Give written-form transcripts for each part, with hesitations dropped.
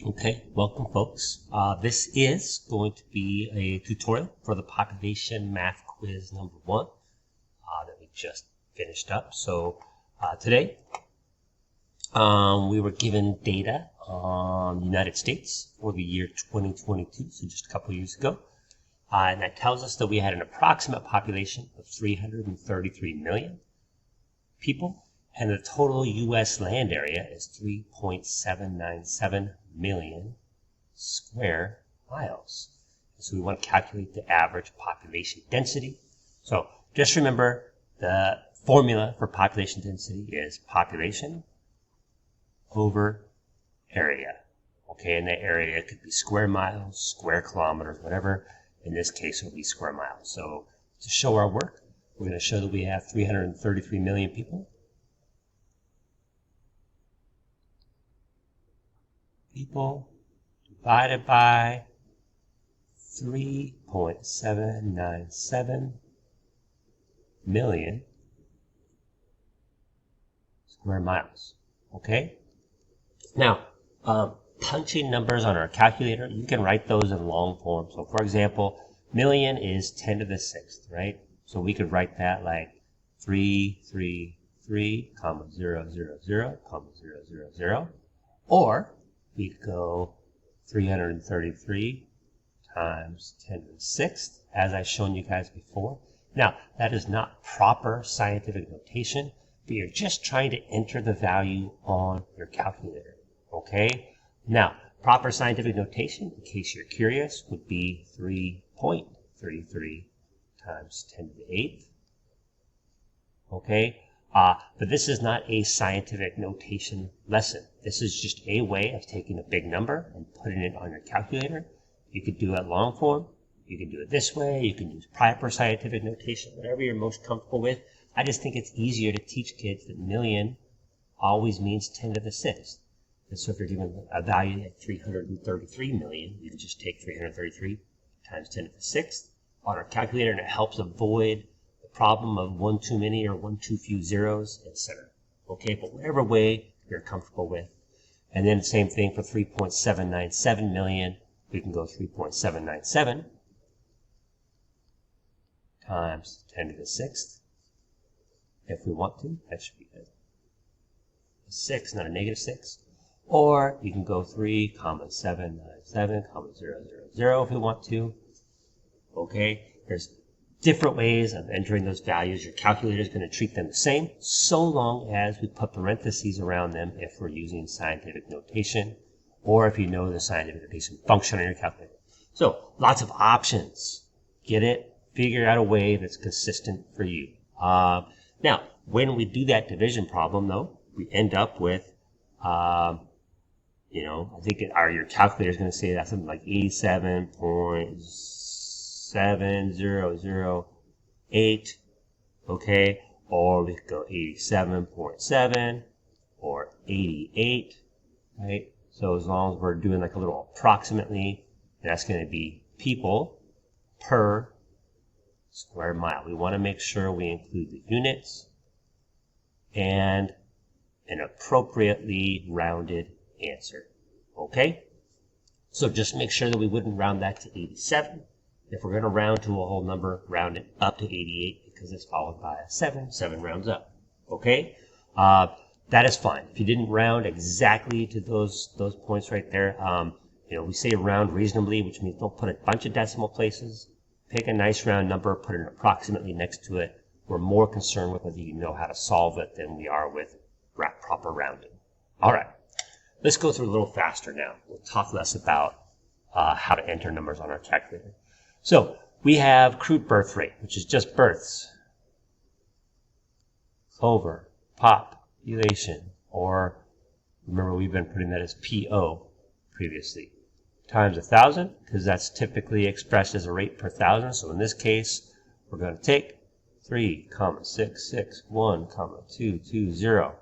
Okay, welcome folks. This is going to be a tutorial for the population math quiz number 1 that we just finished up. So today we were given data on the United States for the year 2022, so just a couple years ago. And that tells us that we had an approximate population of 333 million people, and the total U.S. land area is 3.797 million square miles. So we want to calculate the average population density. So just remember the formula for population density is population over area. Okay, and that area could be square miles, square kilometers, whatever. In this case, it'll be square miles. So to show our work, we're going to show that we have 333 million people. People divided by 3.797 million square miles. Okay? Now, punching numbers on our calculator, you can write those in long form. So, for example, million is 10 to the 6th, right? So we could write that like 333, 000, 000, or we could go 333 times 10 to the 6th, as I've shown you guys before. Now, that is not proper scientific notation, but you're just trying to enter the value on your calculator, okay? Now, proper scientific notation, in case you're curious, would be 3.33 times 10 to the 8th, okay? But this is not a scientific notation lesson. This is just a way of taking a big number and putting it on your calculator. You could do it long form. You can do it this way. You can use proper scientific notation, whatever you're most comfortable with. I just think it's easier to teach kids that million always means 10 to the 6th. And so if you're given a value at 333 million, you can just take 333 times 10 to the 6th on our calculator, and it helps avoid the problem of one too many or one too few zeros, etc. Okay, but whatever way you're comfortable with. And then same thing for 3.797 million. We can go 3.797 times 10 to the 6th if we want to. That should be a 6, not a negative 6. Or you can go 3.797, if we want to. Okay, there's different ways of entering those values. Your calculator is going to treat them the same, so long as we put parentheses around them if we're using scientific notation, or if you know the scientific notation function on your calculator. So, lots of options. Get it? Figure out a way that's consistent for you. Now, when we do that division problem, though, we end up with, I think your calculator is going to say that's something like 87.7008, okay? Or we could go 87.7 or 88, right? So as long as we're doing like a little approximately, that's going to be people per square mile. We want to make sure we include the units and an appropriately rounded answer, okay? So just make sure that we wouldn't round that to 87. If we're going to round to a whole number, round it up to 88 because it's followed by a 7. 7 rounds up, okay? That is fine. If you didn't round exactly to those points right there, we say round reasonably, which means don't put a bunch of decimal places. Pick a nice round number, put it approximately next to it. We're more concerned with whether you know how to solve it than we are with proper rounding. All right, let's go through a little faster now. We'll talk less about how to enter numbers on our calculator. So we have crude birth rate, which is just births over population, or remember we've been putting that as PO previously, times 1,000, because that's typically expressed as a rate per 1,000. So in this case, we're going to take 3,661,220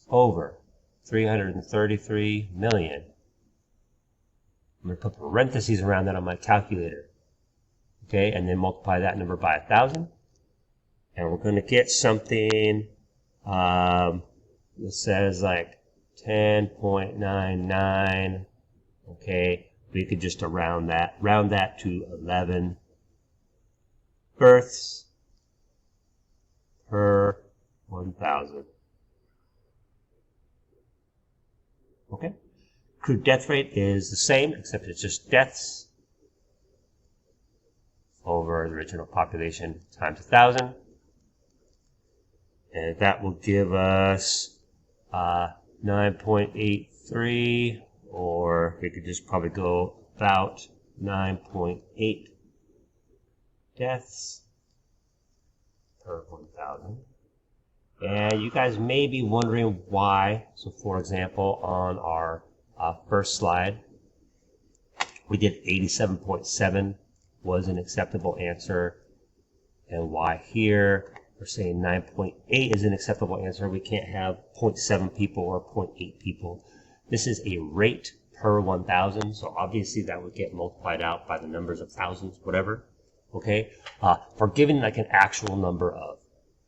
over 333 million. I'm going to put parentheses around that on my calculator. Okay, and then multiply that number by 1,000. And we're going to get something that says like 10.99 Okay, we could just round that to 11 births per 1,000. Okay, crude death rate is the same, except it's just deaths over the original population times 1,000. And that will give us 9.83, or we could just probably go about 9.8 deaths per 1,000. And you guys may be wondering why. So for example, on our first slide, we did 87.7 was an acceptable answer, and why here we're saying 9.8 is an acceptable answer. We can't have 0.7 people or 0.8 people. This is a rate per 1,000, so obviously that would get multiplied out by the numbers of thousands, whatever. Okay, for giving like an actual number of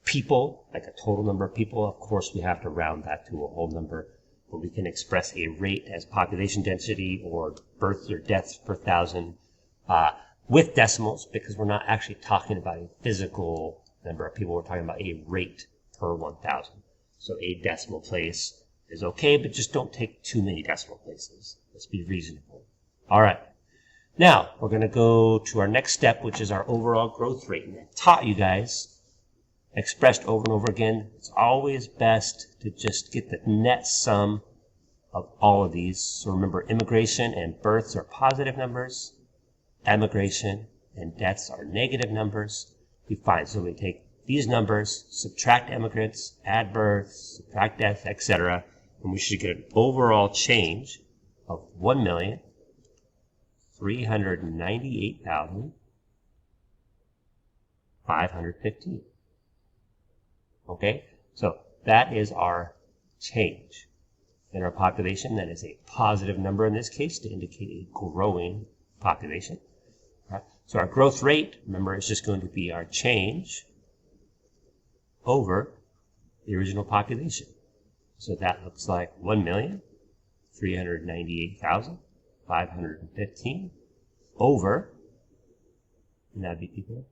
people, like a total number of people, of course we have to round that to a whole number, but we can express a rate as population density or births or deaths per thousand with decimals, because we're not actually talking about a physical number of people, we're talking about a rate per 1,000. So a decimal place is okay, but just don't take too many decimal places. Let's be reasonable. All right. Now, we're going to go to our next step, which is our overall growth rate. And I taught you guys, expressed over and over again, it's always best to just get the net sum of all of these. So remember, immigration and births are positive numbers. Emigration and deaths are negative numbers. We find, so we take these numbers, subtract immigrants, add births, subtract deaths, etc., and we should get an overall change of 1,398,515. Okay, so that is our change in our population. That is a positive number in this case to indicate a growing population. All right. So our growth rate, remember, is just going to be our change over the original population. So that looks like 1,398,515 over, and that'd be people,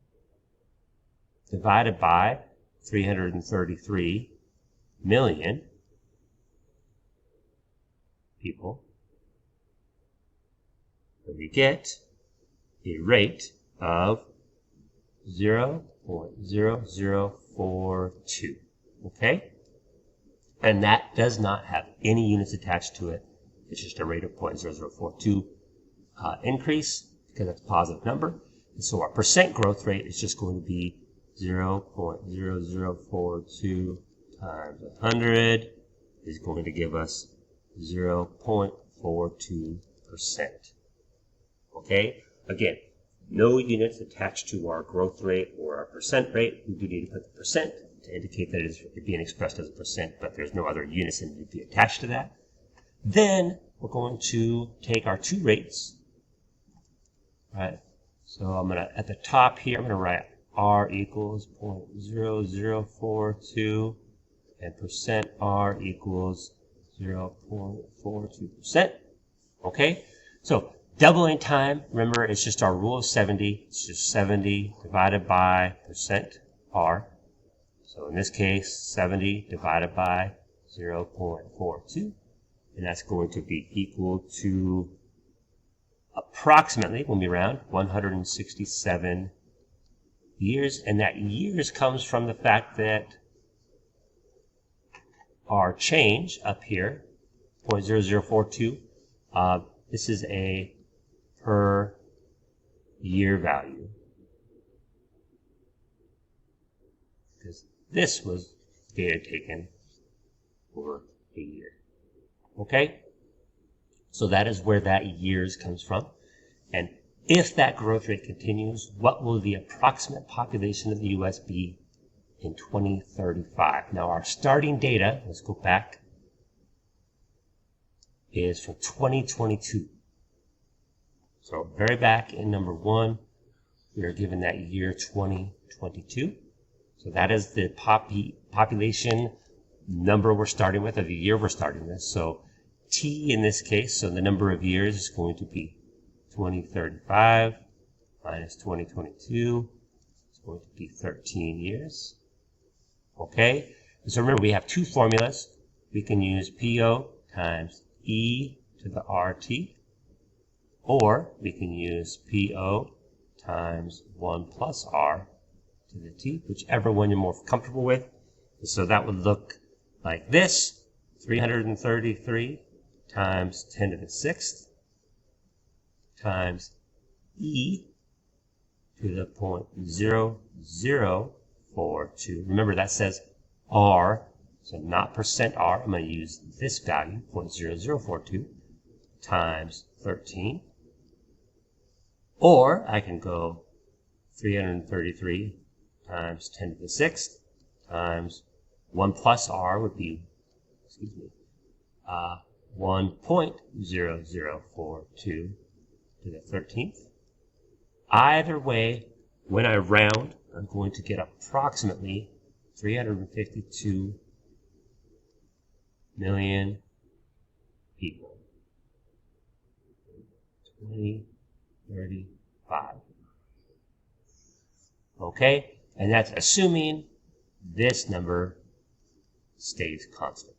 divided by 333 million people. So we get a rate of 0.0042. Okay? And that does not have any units attached to it. It's just a rate of 0.0042 increase, because that's a positive number. And so our percent growth rate is just going to be 0.0042 times 100 is going to give us 0.42%. Okay? Again, no units attached to our growth rate or our percent rate. We do need to put the percent to indicate that it's being expressed as a percent, but there's no other units that need to be attached to that. Then we're going to take our two rates. Right? So I'm going to, at the top here, I'm going to write R equals 0.0042 and percent R equals 0.42%. Okay? So doubling time, remember, it's just our rule of 70. It's just 70 divided by percent R. So in this case, 70 divided by 0.42. And that's going to be equal to approximately, when we round, 167 years. And that years comes from the fact that our change up here, 0.0042, this is a per year value, because this was data taken over a year. Okay? So that is where that years comes from. And if that growth rate continues, what will the approximate population of the U.S. be in 2035? Now our starting data, let's go back, is from 2022. So very back in number 1, we are given that year 2022. So that is the population number we're starting with, or the year we're starting with. So t in this case, so the number of years is going to be 2035 minus 2022. It's going to be 13 years. Okay, so remember we have two formulas. We can use PO times E to the RT, or we can use PO times 1 plus R to the T, whichever one you're more comfortable with. So that would look like this: 333 times 10 to the 6th times E to the 0.0042. Remember that says R, so not percent R. I'm going to use this value, 0.0042, times 13. Or I can go 333 times 10 to the 6th times 1 plus R would be, 1.0042 to the 13th. Either way, when I round, I'm going to get approximately 352 million people. 2035. Okay, and that's assuming this number stays constant.